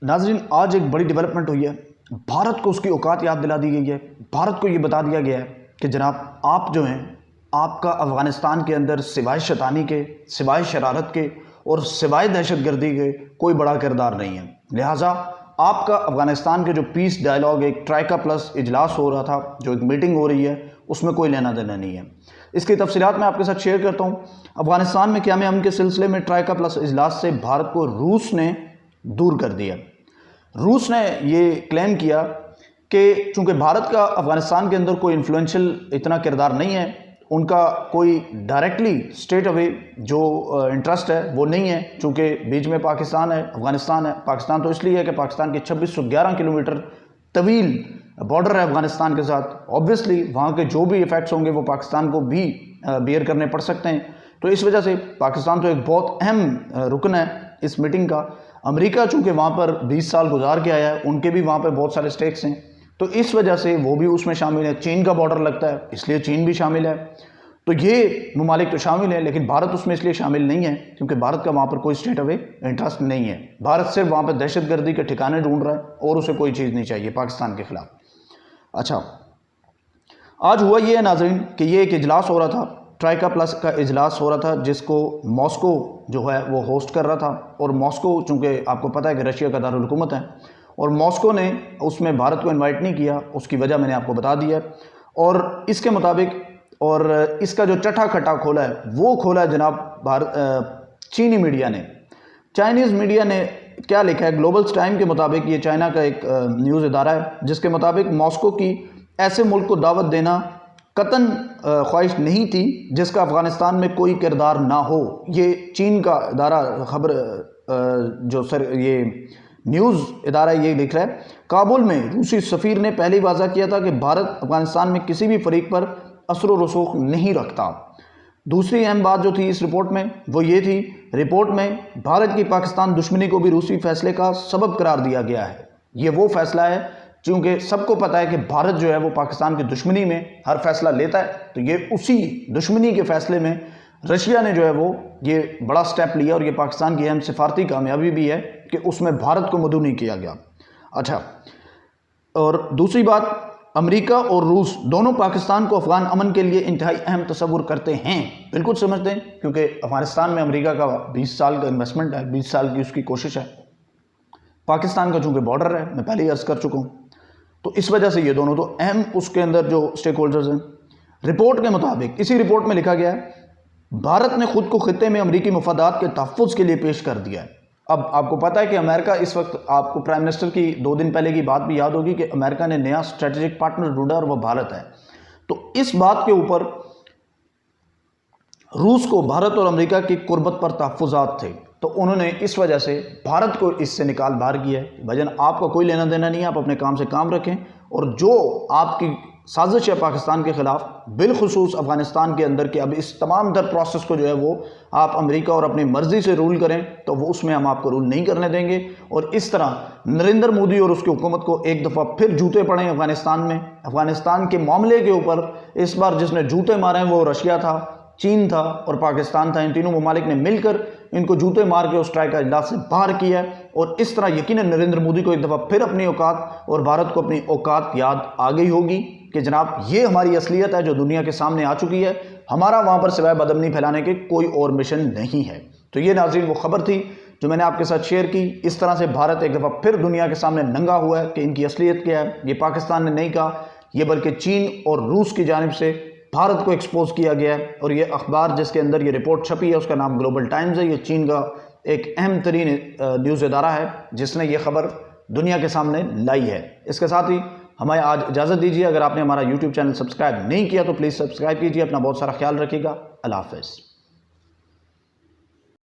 नाजरीन, आज एक बड़ी डेवलपमेंट हुई है। भारत को उसकी औकात याद दिला दी गई है। भारत को ये बता दिया गया है कि जनाब आप जो हैं, आपका अफ़गानिस्तान के अंदर सिवाय शैतानी के, सिवाय शरारत के और सिवाय दहशतगर्दी के कोई बड़ा किरदार नहीं है। लिहाजा आपका अफ़गानिस्तान के जो पीस डायलॉग, एक ट्राइका प्लस इजलास हो रहा था, जो एक मीटिंग हो रही है, उसमें कोई लेना देना नहीं है। इसकी तफसीलात मैं आपके साथ शेयर करता हूँ। अफ़गानिस्तान में क़याम अमन के सिलसिले में ट्राइका प्लस इजलास से भारत को रूस ने दूर कर दिया। रूस ने ये क्लेम किया कि चूँकि भारत का अफ़गानिस्तान के अंदर कोई इन्फ्लुएंशियल इतना किरदार नहीं है, उनका कोई डायरेक्टली स्टेट अवे जो इंटरेस्ट है वो नहीं है, चूँकि बीच में पाकिस्तान है, अफ़गानिस्तान है। पाकिस्तान तो इसलिए है कि पाकिस्तान की 2611 किलोमीटर तवील बॉर्डर है अफ़गानिस्तान के साथ। ऑब्वियसली वहाँ के जो भी इफ़ेक्ट्स होंगे वो पाकिस्तान को भी बेयर करने पड़ सकते हैं। तो इस वजह से पाकिस्तान तो एक बहुत अहम रुकन है इस मीटिंग का। अमेरिका चूँकि वहाँ पर 20 साल गुजार के आया है, उनके भी वहाँ पर बहुत सारे स्टेक्स हैं, तो इस वजह से वो भी उसमें शामिल है। चीन का बॉर्डर लगता है, इसलिए चीन भी शामिल है। तो ये ममालिक तो शामिल है, लेकिन भारत उसमें इसलिए शामिल नहीं है क्योंकि भारत का वहाँ पर कोई स्टेट अवे इंटरेस्ट नहीं है। भारत सिर्फ वहाँ पर दहशतगर्दी के ठिकाने ढूंढ रहा है और उसे कोई चीज़ नहीं चाहिए पाकिस्तान के खिलाफ। अच्छा, आज हुआ ये है नाज़रीन कि ये एक इजलास हो रहा था, ट्राइका प्लस का इजलास हो रहा था, जिसको मॉस्को जो है वो होस्ट कर रहा था। और मॉस्को चूँकि आपको पता है कि रशिया का दारुल हुकूमत है, और मॉस्को ने उसमें भारत को इनवाइट नहीं किया। उसकी वजह मैंने आपको बता दी है। और इसके मुताबिक और इसका जो चटा खटा खोला है वो खोला है जनाब चीनी मीडिया ने। चाइनीज़ मीडिया ने क्या लिखा है, ग्लोबल टाइम के मुताबिक, ये चाइना का एक न्यूज़ इदारा है, जिसके मुताबिक मॉस्को की ऐसे मुल्क को दावत देना कतन ख्वाहिश नहीं थी जिसका अफ़गानिस्तान में कोई किरदार ना हो। ये चीन का इदारा खबर जो ये न्यूज़ इदारा ये लिख रहा है। काबुल में रूसी सफ़ीर ने पहले वाज़ा किया था कि भारत अफ़गानिस्तान में किसी भी फरीक पर असर व रसूख नहीं रखता। दूसरी अहम बात जो थी इस रिपोर्ट में वो ये थी, रिपोर्ट में भारत की पाकिस्तान दुश्मनी को भी रूसी फैसले का सबब करार दिया गया है। ये वो फैसला है, क्योंकि सबको पता है कि भारत जो है वो पाकिस्तान की दुश्मनी में हर फैसला लेता है, तो ये उसी दुश्मनी के फैसले में रशिया ने जो है वो ये बड़ा स्टेप लिया, और ये पाकिस्तान की अहम सिफारती कामयाबी भी है कि उसमें भारत को मदऊ नहीं किया गया। अच्छा, और दूसरी बात, अमेरिका और रूस दोनों पाकिस्तान को अफ़गान अमन के लिए इंतहाई अहम तस्वुर करते हैं, बिल्कुल समझते हैं, क्योंकि अफ़गानिस्तान में अमेरिका का 20 साल का इन्वेस्टमेंट है, 20 साल की उसकी कोशिश है। पाकिस्तान का चूँकि बॉर्डर है, मैं पहले ही अर्ज़ कर चुका हूँ, तो इस वजह से ये दोनों तो अहम उसके अंदर जो स्टेक होल्डर्स हैं। रिपोर्ट के मुताबिक, इसी रिपोर्ट में लिखा गया है, भारत ने खुद को खित्ते में अमरीकी मफादात के तहफ़्फ़ुज़ के लिए पेश कर दिया है। अब आपको पता है कि अमेरिका इस वक्त, आपको प्राइम मिनिस्टर की 2 दिन पहले की बात भी याद होगी कि अमेरिका ने नया स्ट्रेटेजिक पार्टनर ढूंढा और वह भारत है। तो इस बात के ऊपर रूस को भारत और अमेरिका की कुर्बत पर तहफ़्फ़ुज़ात थे, तो उन्होंने इस वजह से भारत को इससे निकाल बाहर किया है। भजन आपका कोई लेना देना नहीं है, आप अपने काम से काम रखें, और जो आपकी साजिश है पाकिस्तान के ख़िलाफ़, बिलखुसूस अफ़गानिस्तान के अंदर के, अब इस तमाम तर प्रोसेस को जो है वो आप अमेरिका और अपनी मर्ज़ी से रूल करें, तो वो उसमें हम आपको रूल नहीं करने देंगे। और इस तरह नरेंद्र मोदी और उसकी हुकूमत को एक दफ़ा फिर जूते पड़े अफ़गानिस्तान में। अफ़गानिस्तान के मामले के ऊपर इस बार जिसने जूते मारे हैं वो रशिया था, चीन था और पाकिस्तान था। इन तीनों ममालिक ने मिलकर इनको जूते मार के उस ट्राइका इजलास से बाहर किया है। और इस तरह यकीनन नरेंद्र मोदी को एक दफ़ा फिर अपनी औकात और भारत को अपनी औकात याद आ गई होगी कि जनाब ये हमारी असलियत है जो दुनिया के सामने आ चुकी है। हमारा वहाँ पर सिवाय बदअमनी फैलाने के कोई और मिशन नहीं है। तो ये नाज़रीन वो खबर थी जो मैंने आपके साथ शेयर की। इस तरह से भारत एक दफ़ा फिर दुनिया के सामने नंगा हुआ है कि इनकी असलियत क्या है। ये पाकिस्तान ने नहीं कहा, ये बल्कि चीन और रूस की जानिब से भारत को एक्सपोज किया गया है। और ये अखबार जिसके अंदर ये रिपोर्ट छपी है उसका नाम ग्लोबल टाइम्स है। ये चीन का एक अहम तरीन न्यूज़ इदारा है जिसने ये खबर दुनिया के सामने लाई है। इसके साथ ही हमें आज इजाज़त दीजिए। अगर आपने हमारा YouTube चैनल सब्सक्राइब नहीं किया तो प्लीज़ सब्सक्राइब कीजिए। अपना बहुत सारा ख्याल रखिएगा। अल्लाह हाफ़िज़।